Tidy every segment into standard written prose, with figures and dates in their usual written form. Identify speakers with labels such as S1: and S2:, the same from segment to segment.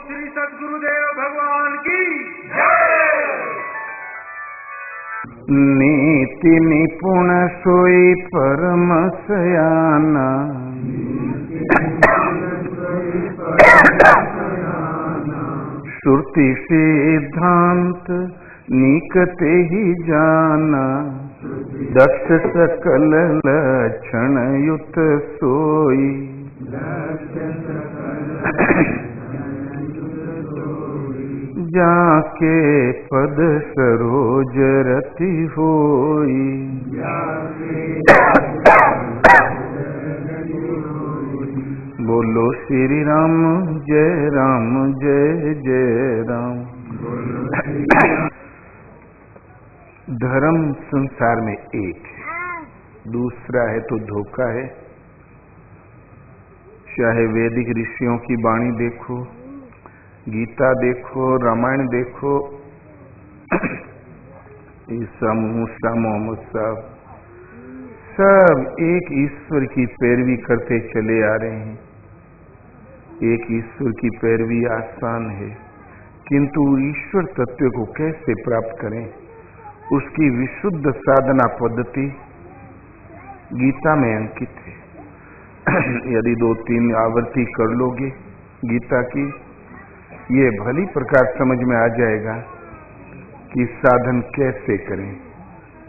S1: श्री सद्गुरुदेव भगवान की जय।
S2: नीति निपुण सोई परम सयाना, श्रुति सिद्धांत निकटे ही जाना, दक्ष सकल लक्षण युत सोई, जाके पद सरोज रति होई। बोलो श्री राम जय जय राम। धर्म संसार में एक है, दूसरा है तो धोखा है। चाहे वैदिक ऋषियों की वाणी देखो, गीता देखो, रामायण देखो, ईसा मूसा मोहम्मद सब एक ईश्वर की पैरवी करते चले आ रहे हैं। एक ईश्वर की पैरवी आसान है, किंतु ईश्वर तत्व को कैसे प्राप्त करें, उसकी विशुद्ध साधना पद्धति गीता में अंकित है। यदि 2-3 आवर्ती कर लोगे गीता की, ये भली प्रकार समझ में आ जाएगा कि साधन कैसे करें,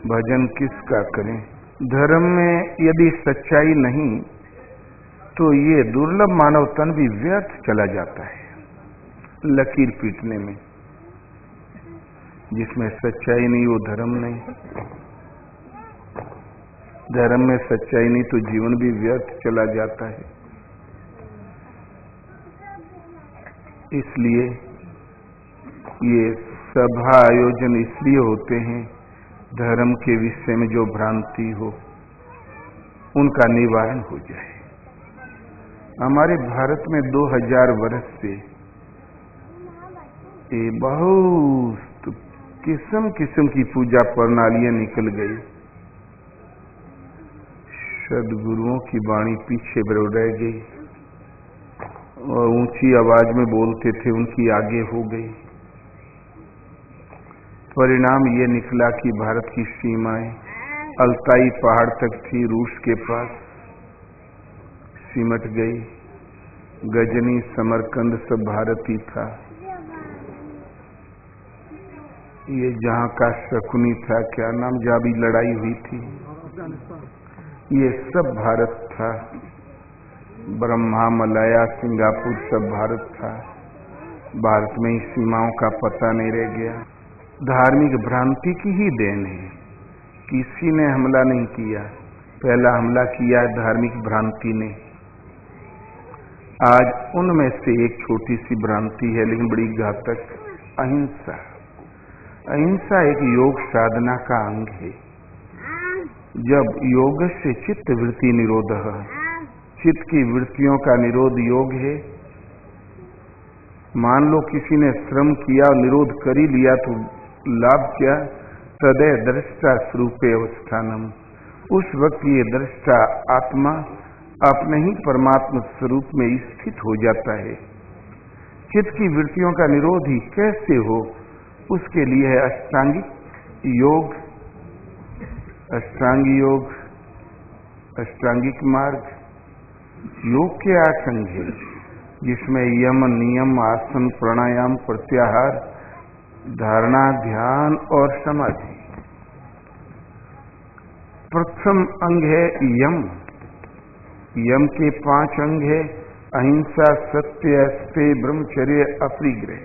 S2: भजन किसका करें। धर्म में यदि सच्चाई नहीं तो ये दुर्लभ मानव तन भी व्यर्थ चला जाता है लकीर पीटने में। जिसमें सच्चाई नहीं वो धर्म नहीं, धर्म में सच्चाई नहीं तो जीवन भी व्यर्थ चला जाता है। इसलिए ये सभा आयोजन इसलिए होते हैं, धर्म के विषय में जो भ्रांति हो उनका निवारण हो जाए। हमारे भारत में 2000 वर्ष से ये बहुत किस्म किस्म की पूजा प्रणालियां निकल गई। सदगुरुओं की वाणी पीछे रह गई और ऊंची आवाज में बोलते थे उनकी आगे हो गई। परिणाम ये निकला कि भारत की सीमाएं अल्ताई पहाड़ तक थी, रूस के पास सिमट गई। गजनी समरकंद सब भारती था। ये जहां का शकुनी था, क्या नाम, जहां भी लड़ाई हुई थी, ये सब भारत था। ब्रह्मा, मलाया, सिंगापुर सब भारत था। भारत में ही सीमाओं का पता नहीं रह गया। धार्मिक भ्रांति की ही देन है। किसी ने हमला नहीं किया, पहला हमला किया है धार्मिक भ्रांति ने। आज उनमें से एक छोटी सी भ्रांति है लेकिन बड़ी घातक, अहिंसा। अहिंसा एक योग साधना का अंग है। जब योग से चित्त वृत्ति निरोध, चित्त की वृत्तियों का निरोध योग है। मान लो किसी ने श्रम किया और निरोध कर ही लिया तो लाभ क्या, तदय दृष्टा स्वरूपे अवस्थानम। उस वक्त ये दृष्टा आत्मा अपने ही परमात्मा स्वरूप में स्थित हो जाता है। चित्त की वृत्तियों का निरोध ही कैसे हो, उसके लिए है अष्टांगिक योग। अष्टांग योग, अष्टांगिक मार्ग। योग के 8 अंग है, जिसमें यम, नियम, आसन, प्राणायाम, प्रत्याहार, धारणा, ध्यान और समाधि। प्रथम अंग है यम। यम के 5 अंग है, अहिंसा, सत्य, अस्तेय, ब्रह्मचर्य, अपरिग्रह।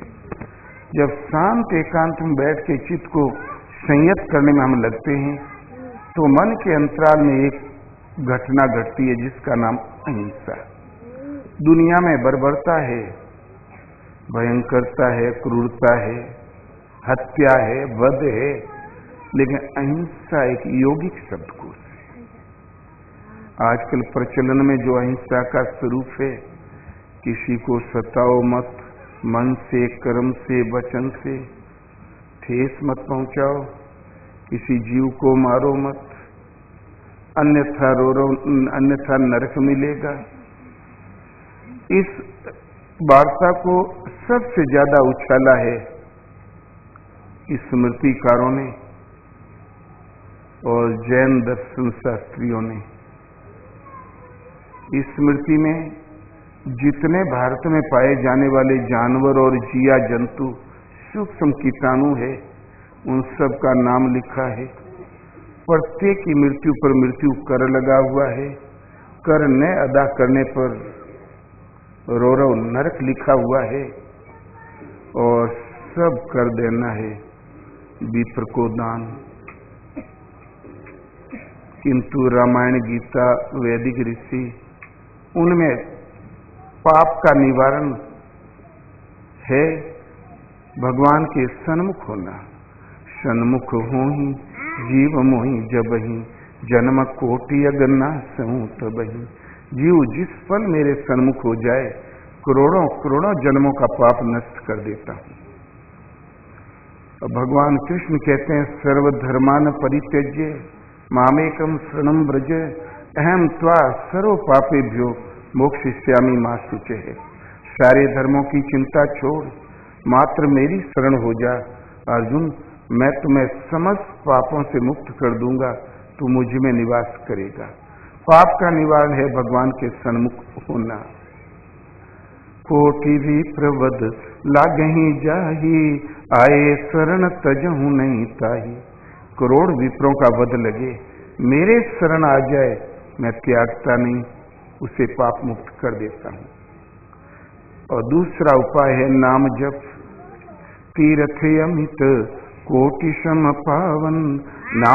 S2: जब शांत एकांत में बैठ के चित्त को संयत करने में हम लगते हैं तो मन के अंतराल में एक घटना घटती है जिसका नाम अहिंसा। दुनिया में बर्बरता है, भयंकरता है, क्रूरता है, हत्या है, वध है, लेकिन अहिंसा एक यौगिक शब्दकोश है। आजकल प्रचलन में जो अहिंसा का स्वरूप है, किसी को सताओ मत, मन से, कर्म से, वचन से ठेस मत पहुंचाओ, किसी जीव को मारो मत, अन्यथा रो अन्यथा नरक मिलेगा। इस वार्ता को सबसे ज्यादा उछाला है स्मृतिकारों ने और जैन दर्शन शास्त्रियों ने। स्मृति में जितने भारत में पाए जाने वाले जानवर और जिया जंतु सूक्ष्म कीटाणु है, उन सब का नाम लिखा है। प्रत्येक की मृत्यु पर मृत्यु कर लगा हुआ है। कर न अदा करने पर रौरव नरक लिखा हुआ है और सब कर देना है विप्र को दान। किंतु रामायण, गीता, वैदिक ऋषि, उनमें पाप का निवारण है भगवान के सन्मुख होना। सन्मुख हो ही जीव मोहि जबहि, जन्म कोटि अगन्ना सहूं तबहि। जीव जिस पल मेरे सन्मुख हो जाए, करोड़ों करोड़ों जन्मों का पाप नष्ट कर देता हूं। भगवान कृष्ण कहते हैं, सर्वधर्मान परित्यज्य मामेकम शरणं व्रज, अहम त्वा सर्व पापेभ्यो मोक्षयिष्यामि मा शुचः। सारे धर्मों की चिंता छोड़ मात्र मेरी शरण हो जा अर्जुन, मैं तुम्हें समस्त पापों से मुक्त कर दूंगा, तू मुझ में निवास करेगा। पाप का निवारण है भगवान के सन्मुख होना। कोटि भी प्रवद लागहि जाहि, आए शरण तजहु नहीं ताहि। करोड़ विप्रों का वध लगे, मेरे शरण आ जाए, मैं त्यागता नहीं, उसे पाप मुक्त कर देता हूं। और दूसरा उपाय है नाम जप। तीर्थ अमित कोटि सम पावन, नाम